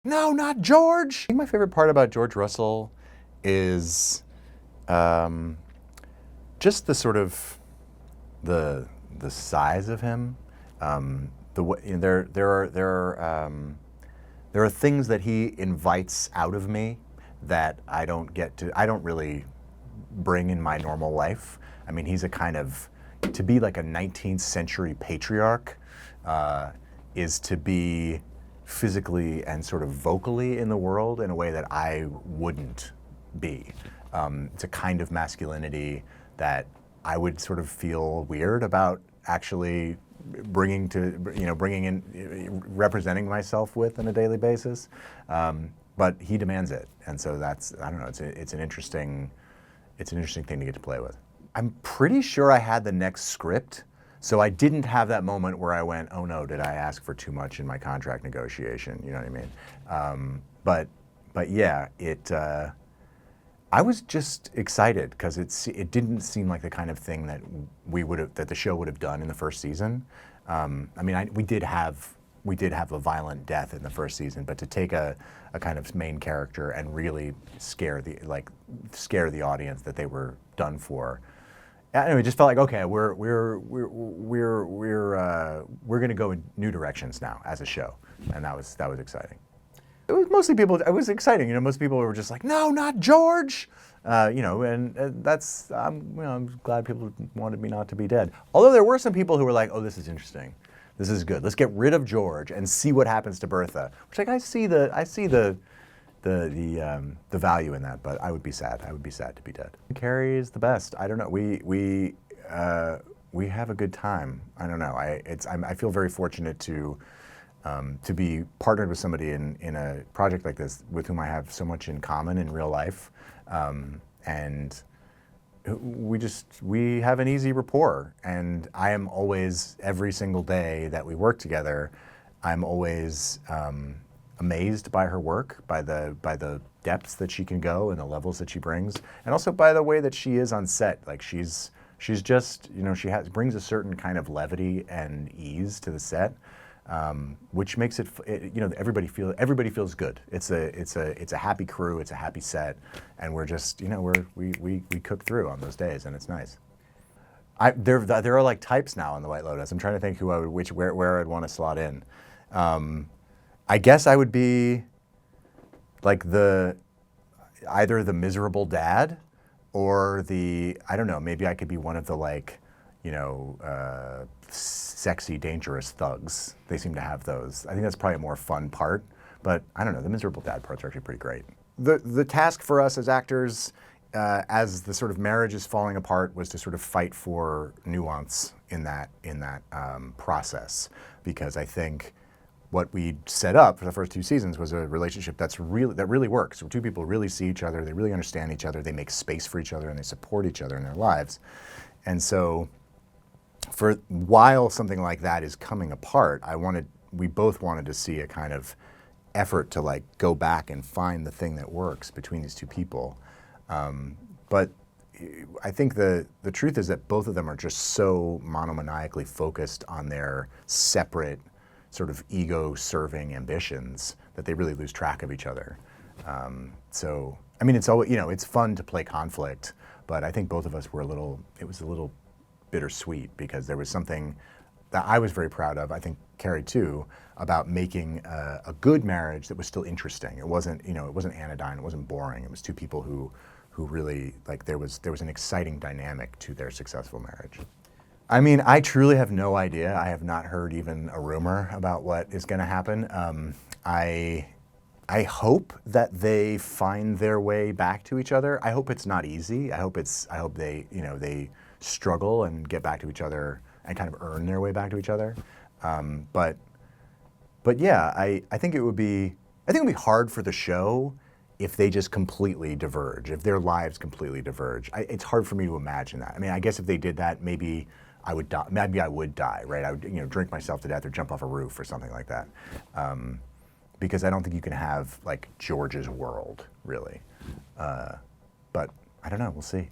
No, not George! I think my favorite part about George Russell is um, just the sort of the size of him. The way, you know, there are things that he invites out of me that I don't really bring in my normal life. I mean, he's a kind of, to be like a 19th century patriarch is to be physically and sort of vocally in the world in a way that I wouldn't be. It's a kind of masculinity that I would sort of feel weird about actually bringing in, representing myself with on a daily basis. But he demands it, and so that's, I don't know. It's an interesting thing to get to play with. I'm pretty sure I had the next script, so I didn't have that moment where I went, oh no, did I ask for too much in my contract negotiation? You know what I mean? But yeah, I was just excited because it didn't seem like the kind of thing that that the show would have done in the first season. I mean, we did have a violent death in the first season, but to take a kind of main character and really scare the audience that they were done for. Anyway, it just felt like, okay, we're going to go in new directions now as a show, and that was exciting. It was mostly people. It was exciting, you know. Most people were just like, "No, not George," you know, and that's I'm glad people wanted me not to be dead. Although there were some people who were like, "Oh, this is interesting, this is good. Let's get rid of George and see what happens to Bertha." Which, like, I see the value in that, but I would be sad. I would be sad to be dead. Carrie is the best. I don't know. We have a good time. I don't know. I feel very fortunate to be partnered with somebody in a project like this with whom I have so much in common in real life, and we have an easy rapport. And I am always, every single day that we work together, I'm always amazed by her work, by the depths that she can go and the levels that she brings, and also by the way that she is on set. Like she's just, you know, brings a certain kind of levity and ease to the set. Which makes it, you know, everybody feels good. It's a happy crew, it's a happy set, and we're just, you know, we cook through on those days, and it's nice. There are like types now on the White Lotus. I'm trying to think where I'd want to slot in. I guess I would be like either the miserable dad or I don't know, maybe I could be one of the, like, you know, sexy, dangerous thugs. They seem to have those. I think that's probably a more fun part, but I don't know, the miserable dad parts are actually pretty great. The task for us as actors, as the sort of marriage is falling apart, was to sort of fight for nuance in that process, because I think what we set up for the first 2 seasons was a relationship that really works. So 2 people really see each other, they really understand each other, they make space for each other, and they support each other in their lives. And so, while something like that is coming apart, we both wanted to see a kind of effort to, like, go back and find the thing that works between these 2 people. But I think the truth is that both of them are just so monomaniacally focused on their separate sort of ego-serving ambitions that they really lose track of each other. So, I mean, it's always, you know, it's fun to play conflict, but I think both of us were it was a little bittersweet, because there was something that I was very proud of, I think Carrie too, about making a good marriage that was still interesting. It wasn't, you know, it wasn't anodyne, it wasn't boring. It was 2 people who really, like, there was an exciting dynamic to their successful marriage. I mean, I truly have no idea. I have not heard even a rumor about what is going to happen. I hope that they find their way back to each other. I hope it's not easy. I hope they, you know, they struggle and get back to each other and kind of earn their way back to each other. But yeah, I think it would be hard for the show if they just completely diverge, if their lives completely diverge. It's hard for me to imagine that. I mean, I guess if they did that, maybe I would die. Maybe I would die, right? I would, you know, drink myself to death or jump off a roof or something like that. Because I don't think you can have, like, George's world, really. But I don't know. We'll see.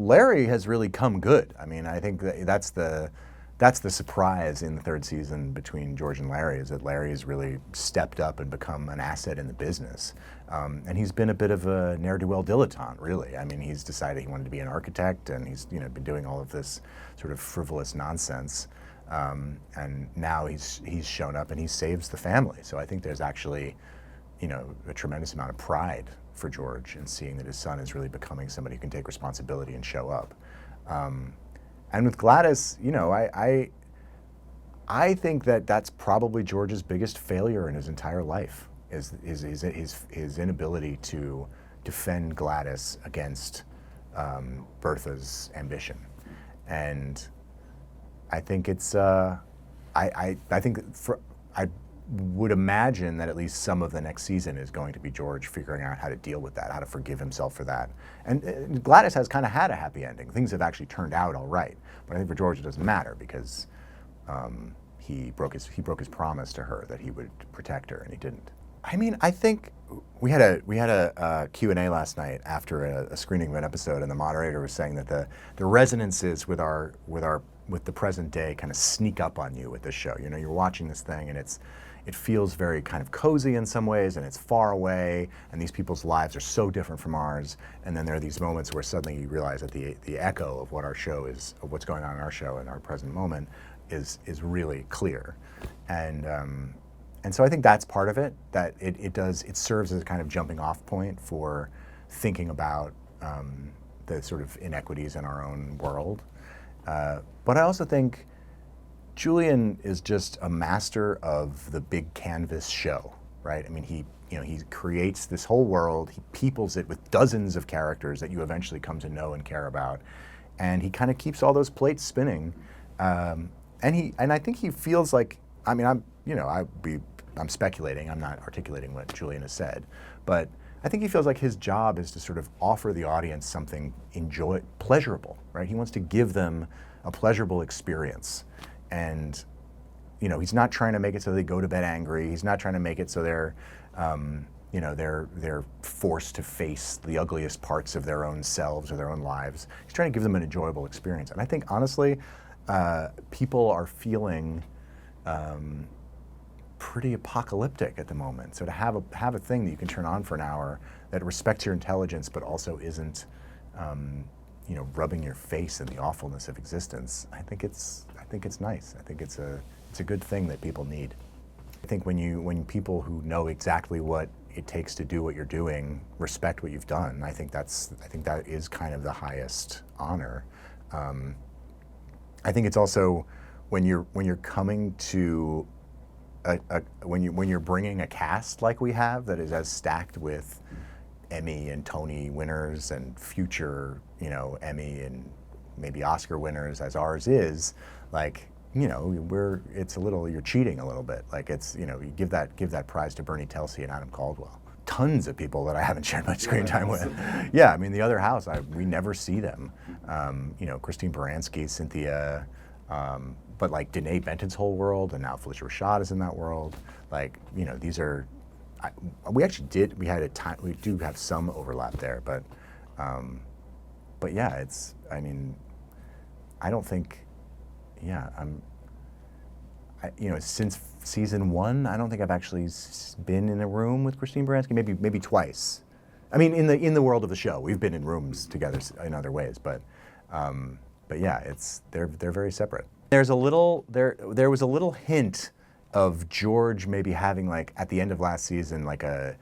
Larry has really come good. I mean, I think that's the that's the surprise in the third season between George and Larry, is that Larry has really stepped up and become an asset in the business. And he's been a bit of a ne'er-do-well dilettante, really. I mean, he's decided he wanted to be an architect, and he's been doing all of this sort of frivolous nonsense. And now he's shown up and he saves the family. So I think there's actually, a tremendous amount of pride for George in seeing that his son is really becoming somebody who can take responsibility and show up. And with Gladys, I think that that's probably George's biggest failure in his entire life, is his inability to defend Gladys against Bertha's ambition. And I think it's I would imagine that at least some of the next season is going to be George figuring out how to deal with that, how to forgive himself for that. And Gladys has kind of had a happy ending. Things have actually turned out all right. But I think for George it doesn't matter, because he broke his promise to her that he would protect her, and he didn't. I mean, I think we had a Q&A last night after a screening of an episode, and the moderator was saying that the resonances with the present day kind of sneak up on you with this show. You're watching this thing and it feels very kind of cozy in some ways, and it's far away, and these people's lives are so different from ours. And then there are these moments where suddenly you realize that the echo of what our show is, of what's going on in our show in our present moment, is really clear. And so I think that's part of it, that it serves as a kind of jumping off point for thinking about the sort of inequities in our own world. But I also think Julian is just a master of the big canvas show, right? I mean, he creates this whole world, he peoples it with dozens of characters that you eventually come to know and care about, and he kind of keeps all those plates spinning. And I think he feels like, I mean, I'm speculating, I'm not articulating what Julian has said, but I think he feels like his job is to sort of offer the audience something pleasurable, right? He wants to give them a pleasurable experience. And, he's not trying to make it so they go to bed angry. He's not trying to make it so they're forced to face the ugliest parts of their own selves or their own lives. He's trying to give them an enjoyable experience. And I think, honestly, people are feeling pretty apocalyptic at the moment. So to have a thing that you can turn on for an hour that respects your intelligence but also isn't, rubbing your face in the awfulness of existence, I think it's nice. I think it's a good thing that people need. I think when people who know exactly what it takes to do what you're doing respect what you've done, I think that is kind of the highest honor. I think it's also when you're coming to when you're bringing a cast like we have that is as stacked with Emmy and Tony winners and future, Emmy and maybe Oscar winners as ours is, like, it's a little, you're cheating a little bit. Like, it's, you give that prize to Bernie Telsey and Adam Caldwell. Tons of people that I haven't shared much screen time with. Yeah, I mean, the other house, we never see them. Christine Baranski, Cynthia, but like Danae Benton's whole world, and now Felicia Rashad is in that world. Like, these are, we do have some overlap there, but yeah, I don't think, since season 1, I don't think I've actually been in a room with Christine Baranski, maybe twice. I mean, in the world of the show, we've been in rooms together in other ways, but yeah, they're very separate. There was a little hint of George maybe having, like, at the end of last season, like a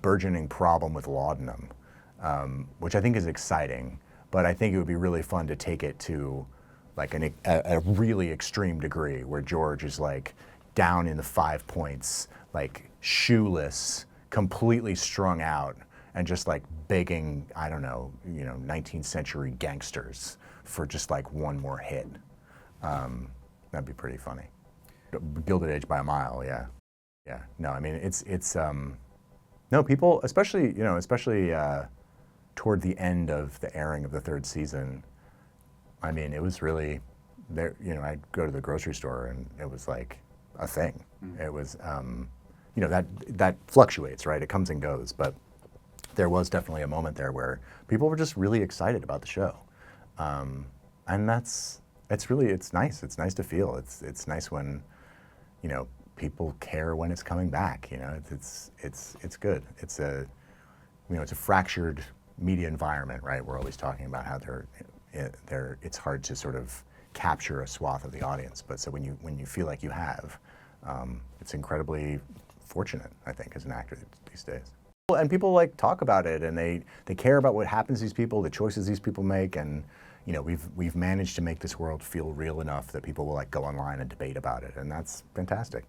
burgeoning problem with laudanum, which I think is exciting, but I think it would be really fun to take it to like a really extreme degree where George is like down in the 5 points, like shoeless, completely strung out, and just like begging, 19th century gangsters for just like one more hit. That'd be pretty funny. Gilded Age by a mile, yeah. Yeah, no, I mean, no, people, especially toward the end of the airing of the third season, I mean, it was really, I'd go to the grocery store and it was like a thing. Mm-hmm. It was, that fluctuates, right? It comes and goes, but there was definitely a moment there where people were just really excited about the show. And that's It's nice. It's nice to feel. It's nice when, you know, people care when it's coming back. You know, it's good. It's a, you know, it's a fractured media environment, right? We're always talking about how it's hard to sort of capture a swath of the audience. But so when you feel like you have, it's incredibly fortunate, I think, as an actor these days. And people like talk about it, and they care about what happens to these people, the choices these people make, and you know, we've managed to make this world feel real enough that people will like go online and debate about it, and that's fantastic.